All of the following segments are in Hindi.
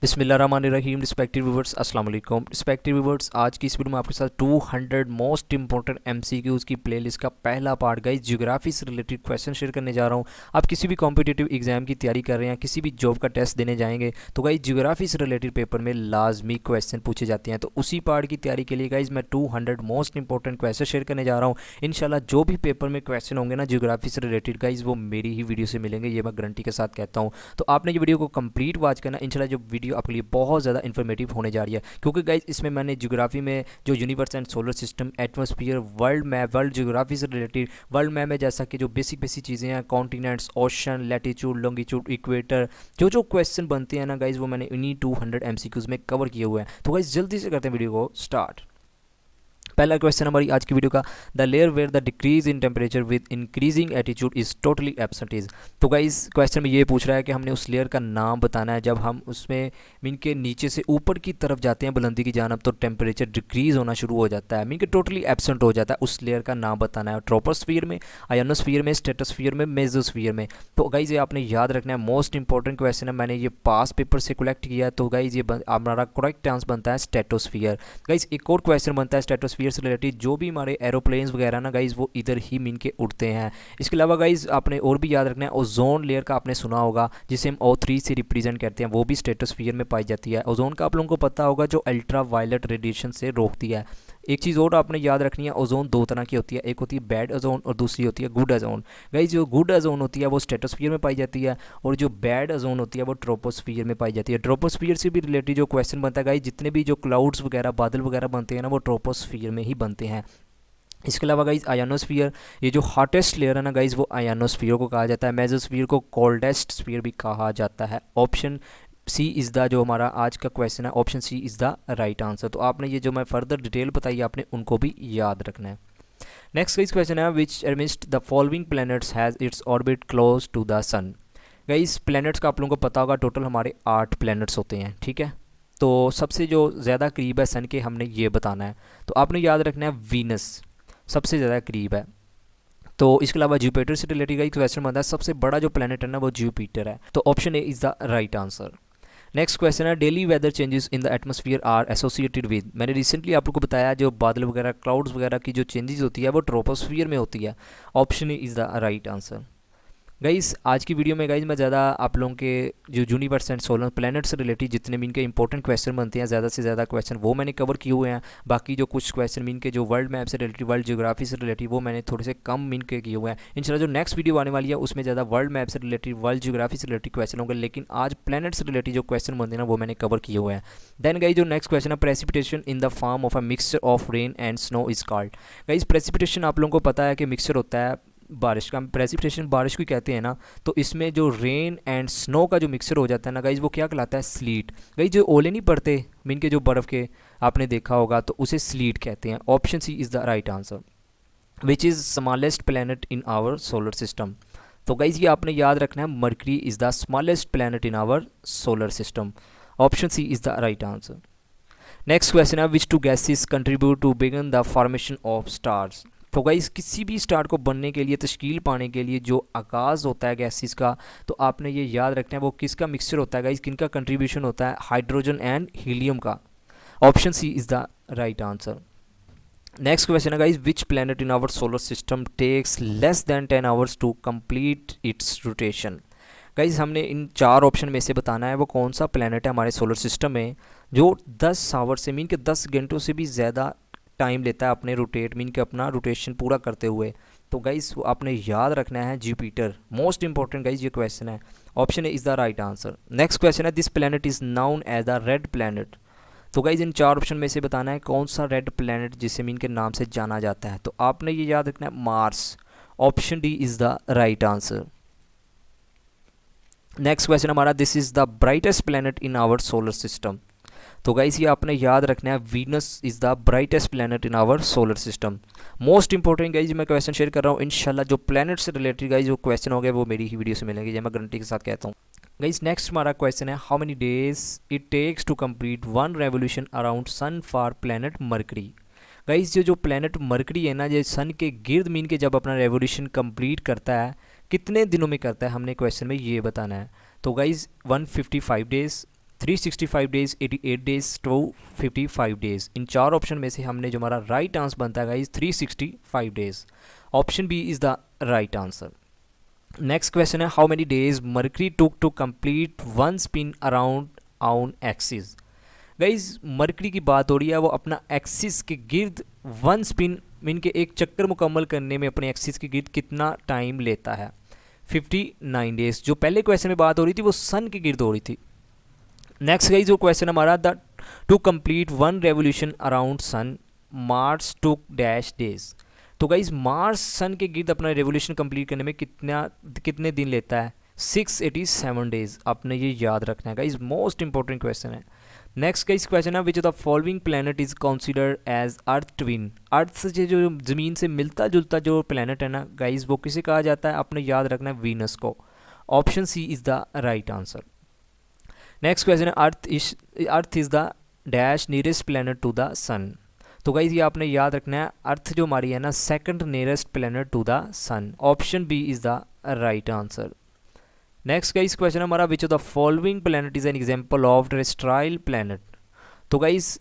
बिस्मिल्लाहिर्रहमानिर्रहीम। रिस्पेक्टेड व्यूवर्स, अस्सलाम वालेकुम। रिस्पेक्टेड व्यूवर्स, आज की इस वीडियो में आपके साथ 200 मोस्ट इंपॉर्टेंट एमसीक्यूज़ की प्लेलिस्ट का पहला पार्ट गाइस ज्योग्राफी से रिलेटेड क्वेश्चन शेयर करने जा रहा हूँ। आप किसी भी कॉम्पिटिटिव एग्जाम की तैयारी कर रहे हैं, किसी भी जॉब का टेस्ट देने जाएंगे तो गाइस ज्योग्राफी से रिलेटेड पेपर में लाजमी क्वेश्चन पूछे जाते हैं। तो उसी पार्ट की तैयारी के लिए गाइस मैं 200 मोस्ट इंपॉर्टेंट क्वेश्चन शेयर करने जा रहा हूँ। इंशाल्लाह जो भी पेपर में क्वेश्चन होंगे ना ज्योग्राफी से रिलेटेड गाइस, वो मेरी ही वीडियो से मिलेंगे, ये मैं गारंटी के साथ कहता हूँ। तो आपने ये वीडियो को कंप्लीट वॉच करना। इंशाल्लाह जो वीडियो आपके लिए बहुत ज़्यादा इन्फॉर्मेटिव होने जा रही है, क्योंकि गाइज इसमें मैंने ज्योग्राफी में जो universe and solar system, atmosphere, world map, world geography से रिलेटेड वर्ल्ड मैप में जैसा कि जो बेसिक बेसिक चीज़ें हैं, continents, ocean, latitude, longitude, equator, जो क्वेश्चन बनते हैं ना गाइज, वो मैंने इन्हीं 200 एमसीक्यूज़ में कवर किए हुए हैं। तो गाइज जल्दी से करते हैं वीडियो को स्टार्ट। पहला क्वेश्चन हमारी आज की वीडियो का, the layer where the decrease in temperature with increasing altitude is totally absent is. तो गाइस क्वेश्चन में ये पूछ रहा है कि हमने उस लेयर का नाम बताना है जब हम उसमें मीन के नीचे से ऊपर की तरफ जाते हैं बुलंदी की जानब, तो टेम्परेचर डिक्रीज होना शुरू हो जाता है, मीन के टोटली एब्सेंट हो जाता है। उस लेयर का नाम बताना है, ट्रोपोस्फीयर में, आयोनोस्फीयर में, स्ट्रेटोस्फीयर में, मेसोस्फीयर में। तो गाइज ये आपने याद रखना है, मोस्ट इंपॉर्टेंट क्वेश्चन है, मैंने ये पास पेपर से कलेक्ट किया है। तो गाइज ये हमारा करेक्ट आंसर बनता है स्ट्रेटोस्फीयर। गाइज एक और क्वेश्चन बनता है स्ट्रेटोस्फीयर से रिलेटेड, जो भी हमारे एरोप्लेन्स वगैरह ना गाइज वो इधर ही मीन के उड़ते हैं। इसके अलावा गाइज आपने और भी याद रखना है, ओजोन लेयर का आपने सुना होगा, जिसे हम O3 से रिप्रेजेंट करते हैं, वो भी स्ट्रेटोस्फीयर में पाई जाती है। ओजोन का आप लोगों को पता होगा जो अल्ट्रा वायलेट रेडिएशन से रोकती है। एक चीज़ और आपने याद रखनी है, ओजोन दो तरह की होती है, एक होती है बैड ओजोन और दूसरी होती है गुड ओजोन। गाइज जो गुड ओजोन होती है वो स्ट्रेटोस्फीयर में पाई जाती है, और जो बैड ओजोन होती है वो ट्रोपोस्फीयर में पाई जाती है। ट्रोपोस्फीयर से भी रिलेटेड जो क्वेश्चन बनता है गाइज, जितने भी जो क्लाउड्स वगैरह, बादल वगैरह बनते हैं ना, वो ट्रोपोस्फीयर में ही बनते हैं। इसके अलावा गाइज आयोनोस्फीयर, ये जो हॉटेस्ट लेयर है ना गाइज, वो आयोनोस्फीयर को कहा जाता है। मेसोस्फीयर को कोल्डेस्ट स्फीयर भी कहा जाता है। ऑप्शन सी इज़ द, जो हमारा आज का क्वेश्चन है, option C is the right answer. तो आपने ये जो मैं फर्दर डिटेल बताई आपने उनको भी याद रखना है। नेक्स्ट गाइज क्वेश्चन है, which amidst the following planets has its orbit close to the sun. Guys planets का आप लोगों को पता होगा, टोटल हमारे 8 प्लैनेट्स होते हैं, ठीक है। तो सबसे जो ज़्यादा करीब है सन के, हमने ये बताना है। तो आपने याद रखना है वीनस सबसे ज़्यादा करीब है। तो इसके अलावा जुपिटर से रिलेटेड एक क्वेश्चन बनता है, सबसे बड़ा जो प्लेनेट है ना वो जुपिटर है। तो option A is the right answer. Next question है, daily weather changes in the atmosphere are associated with. मैंने रिसेंटली आप लोग को बताया जो बादल वगैरह, क्लाउड्स वगैरह की जो चेंजेस होती है वो ट्रोपोस्फियर में होती है। Option A is the right answer. Guys आज की वीडियो में गाइस मैं ज़्यादा आप लोगों के जो यूनिवर्स एंड सोलर प्लैनेट से रिलेटेड जितने भी इनके इंपॉर्टेंट क्वेश्चन बनते हैं, ज़्यादा से ज़्यादा क्वेश्चन वो मैंने कवर किए हुए हैं। बाकी जो कुछ क्वेश्चन मीन के जो वर्ल्ड मैप से रिलेटेड, वर्ल्ड ज्योग्राफी से रिलेटेड, वो मैंने थोड़े से कम मीन के किए हुए हैं। इंशाल्लाह जो नेक्स्ट वीडियो आने वाली है उसमें ज़्यादा वर्ल्ड मैप से रिलेटेड, वर्ल्ड ज्योग्राफी से रिलेटेड क्वेश्चन होंगे, लेकिन आज प्लैनेट से रिलेटेड जो क्वेश्चन बनते हैं ना वो मैंने कवर किए हुए हैं। देन गाइस जो नेक्स्ट क्वेश्चन है, precipitation in the form of a mixture of rain and snow is called. Guys precipitation आप लोगों को पता है कि मिक्सचर होता है बारिश का, प्रेसिपिटेशन बारिश को कहते हैं ना। तो इसमें जो रेन एंड स्नो का जो मिक्सचर हो जाता है ना गाइज, वो क्या कहलाता है, स्लीट। गाइज जो ओले नहीं पड़ते मीन के जो बर्फ़ के, आपने देखा होगा, तो उसे स्लीट कहते हैं। Option C is the right answer. Which is smallest planet in our solar system. तो गाइज ये आपने याद रखना है, Mercury is the smallest planet in our solar system. Option C is the right answer. Next question है, which two gases contribute to begin the formation of stars. तो गाइस किसी भी स्टार को बनने के लिए, तश्कील पाने के लिए जो आगाज़ होता है गैसेस का, तो आपने ये याद रखना है वो किसका मिक्सचर होता है गाइस, किनका कंट्रीब्यूशन होता है, हाइड्रोजन एंड हीलियम का। Option C is the right answer. Next question है guys, which planet in our solar system takes less than 10 hours to complete its rotation. Guys हमने इन 4 ऑप्शन में से बताना है वो कौन सा प्लैनेट है हमारे सोलर सिस्टम में जो 10 आवर से, मीन के 10 घंटों से भी ज़्यादा टाइम लेता है अपने रोटेट, मीन के अपना रोटेशन पूरा करते हुए। तो गाइस आपने याद रखना है जुपिटर। मोस्ट इंपॉर्टेंट गाइस ये क्वेश्चन है। Option A is the right answer. Next question है, this planet is known as the red planet. तो गाइज इन 4 ऑप्शन में से बताना है कौन सा रेड प्लैनेट जिसे मीन के नाम से जाना जाता है। तो आपने ये याद रखना है, Mars. Option D is the right answer. Next question हमारा, this is the brightest planet in our solar system. तो गाइस ये आपने याद रखना है, Venus is the brightest planet in our solar system. Most important guys मैं क्वेश्चन शेयर कर रहा हूँ, इंशाल्लाह जो प्लैनेट से रिलेटेड गाइस जो क्वेश्चन हो गए वो मेरी ही वीडियो से मिलेंगे, ये मैं गारंटी के साथ कहता हूँ। गाइस नेक्स्ट हमारा क्वेश्चन है, how many days it takes to complete one revolution around sun for planet Mercury. Guys जो प्लैनेट मरकरी है ना, ये सन के गिर्द मीन के जब अपना रेवोल्यूशन कंप्लीट करता है, कितने दिनों में करता है, हमने क्वेश्चन में ये बताना है। तो guys 155 days, 365 days, 88 days, 255 days. इन चार ऑप्शन में से हमने जो हमारा राइट आंसर बनता है guys 365 days. Option B is the right answer. Next question है, how many days Mercury took to complete one spin around on axis. Guys Mercury की बात हो रही है, वो अपना एक्सिस के गिर्द वन स्पिन मीन के एक चक्कर मुकम्मल करने में अपने एक्सिस के गिर्द कितना टाइम लेता है। 59 डेज। जो पहले क्वेश्चन में बात हो रही थी वो सन के गिर्द हो रही थी। नेक्स्ट गाइज जो क्वेश्चन हमारा, the to complete one revolution around sun Mars took dash days. तो गाइज मार्स सन के गिर्द अपना रेवोल्यूशन कंप्लीट करने में कितने दिन लेता है। 687 डेज। आपने ये याद रखना है गाइज, मोस्ट इंपॉर्टेंट क्वेश्चन है। नेक्स्ट गाइज क्वेश्चन है, which of the following planet is considered as Earth twin. Earth से जो ज़मीन से मिलता जुलता जो प्लैनेट है ना गाइज, वो किसे कहा जाता है। आपने याद रखना है वीनस को। Option C is the right answer. Next question है, Earth is the dash nearest planet to the sun. तो गाइज ये आपने याद रखना है, अर्थ जो हमारी है ना second nearest planet to the sun. Option B is the right answer. Next guys question हमारा, which of the following planet is an example of terrestrial planet. तो गाइज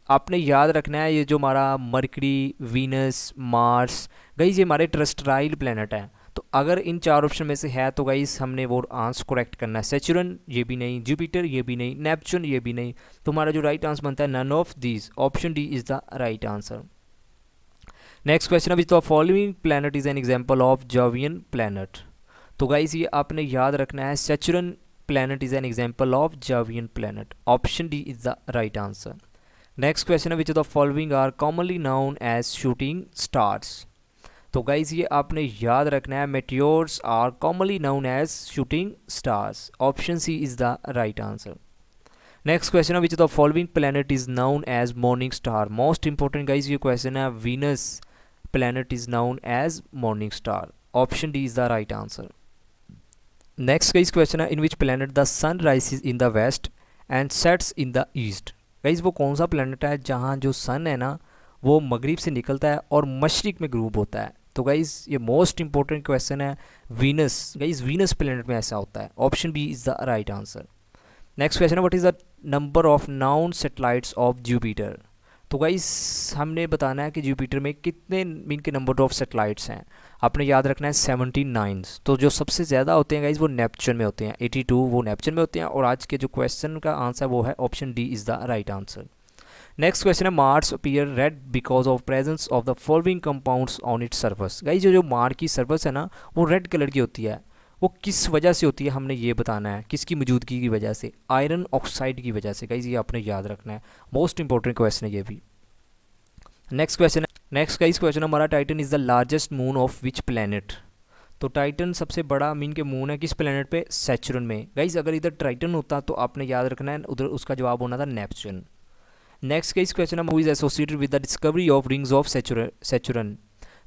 आपने याद रखना है, ये जो हमारा मरकरी, वीनस, मार्स, गाइज ये हमारे टेरेस्ट्रियल प्लैनेट है। तो अगर इन चार ऑप्शन में से है तो गाइज हमने वो आंसर करेक्ट करना है। सैचुरन ये भी नहीं, जुपिटर ये भी नहीं, नेपच्यून ये भी नहीं। तो हमारा जो राइट आंसर बनता है none of these. Option D is the right answer. Next question है, which the following planet is an example of Jovian planet. तो गाइज ये आपने याद रखना है, Saturn planet is an example of Jovian planet. Option D is the right answer. Next question है, which of the following are commonly known as shooting stars. तो गाइज ये आपने याद रखना है, meteors are commonly known as shooting stars. Option C is the right answer. Next question है, which of the following planet is known as morning star. Most important guys ये क्वेश्चन है, Venus planet is known as morning star. Option D is the right answer. Next guys question है, in which planet the sun rises in the west and sets in the east. Guys वो कौन सा प्लैनेट है जहाँ जो सन है ना वो मगरिब से निकलता है और मशरिक में ग्रूब होता है। तो गाइज ये मोस्ट इंपॉर्टेंट क्वेश्चन है, वीनस। गाइज वीनस प्लैनेट में ऐसा होता है। Option B is the right answer. Next question है, what is the number of known satellites of Jupiter. तो गाइज हमने बताना है कि जुपिटर में कितने मीन के नंबर ऑफ सैटेलाइट्स हैं। आपने याद रखना है 79। तो जो सबसे ज़्यादा होते हैं गाइज वो नेपच्यून में होते हैं, 82 वो नेपच्यून में होते हैं। और आज के जो क्वेश्चन का आंसर वो है option D is the right answer. Next question है, Mars appear red because of presence of the following compounds on its surface. Guys जो मार्स की सर्फस है ना वो रेड कलर की होती है, वो किस वजह से होती है हमने ये बताना है, किसकी मौजूदगी की वजह से। आयरन ऑक्साइड की वजह से। गाइज ये आपने याद रखना है, मोस्ट इंपॉर्टेंट क्वेश्चन है ये भी। नेक्स्ट क्वेश्चन है, नेक्स्ट गाइज क्वेश्चन हमारा, Titan is the largest moon of which planet. तो टाइटन सबसे बड़ा मीन के मून है किस प्लैनेट पे, सैचुरन में। गाइज अगर इधर टाइटन होता तो आपने याद रखना है उधर उसका जवाब होना था नेपच्यून। नेक्स्ट गाइज क्वेश्चन है, who is associated with the discovery of rings of Saturn.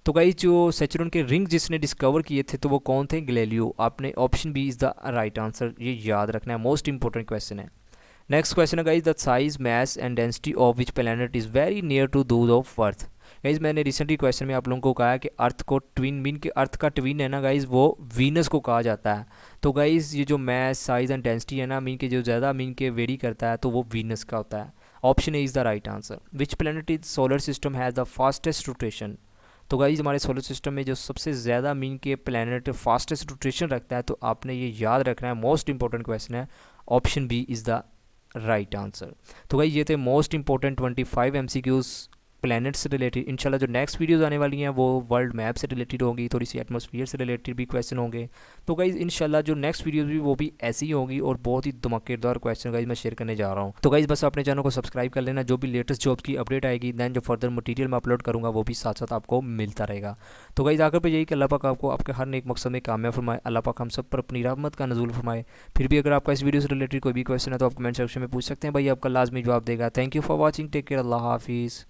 तो गाइज जो सैचुरन के रिंग जिसने डिस्कवर किए थे तो वो कौन थे, गैलीलियो। आपने option B is the right answer, ये याद रखना है, मोस्ट इंपॉर्टेंट क्वेश्चन है। नेक्स्ट क्वेश्चन है guys, the size mass and density of which planet is very near to those of earth. Guys मैंने रिसेंटली क्वेश्चन में आप लोगों को कहा कि अर्थ को ट्विन मीन के अर्थ का ट्विन है ना गाइज वो वीनस को कहा जाता है। तो गाइज ये जो मैस साइज एंड डेंसिटी है ना मीन के जो ज़्यादा मीन के वेरी करता है तो वो वीनस का होता है। Option A is the right answer. Which planet is solar system has the fastest rotation. तो गाइज हमारे सोलर सिस्टम में जो सबसे ज़्यादा मीन के प्लैनेट फास्टेस्ट रोटेशन रखता है तो आपने ये याद रखना है, मोस्ट इंपॉर्टेंट क्वेश्चन है। Option B is the right answer. तो गाइज ये थे मोस्ट इंपॉर्टेंट 25 MCQs प्लैनेट से रिलेटेड। इंशाल्लाह जो नेक्स्ट वीडियोस आने वाली हैं वो वर्ल्ड मैप से रिलेटेड होगी, थोड़ी सी एटमॉस्फेयर से रिलेटेड भी क्वेश्चन होंगे। तो गाइज इंशाल्लाह जो नेक्स्ट वीडियोस भी वो भी ऐसी ही होगी और बहुत ही धमाकेदार क्वेश्चन गाइज मैं शेयर करने जा रहा हूँ। तो गाइज बस अपने चैनल को सब्सक्राइब कर लेना, जो भी लेटेस्ट जॉब की अपडेट आएगी दैन जो फर्दर मटीरियल मैं अपलोड करूँगा वो भी साथ साथ आपको मिलता रहेगा। तो गाइज आकर पर यही कि अल्लाह पाक आपको आपके हर नेक मकसद में कामयाब फरमाए, अल्लाह पाक हम सब पर अपनी रहमत का नज़ूल फरमाए। फिर भी अगर आपका इस वीडियो से रिलेटेड कोई भी क्वेश्चन है तो आप कमेंट सेक्शन में पूछ सकते हैं, भाई आपका लाजमी जवाब देगा। Thank you for watching, take care, अल्लाह हाफिज़।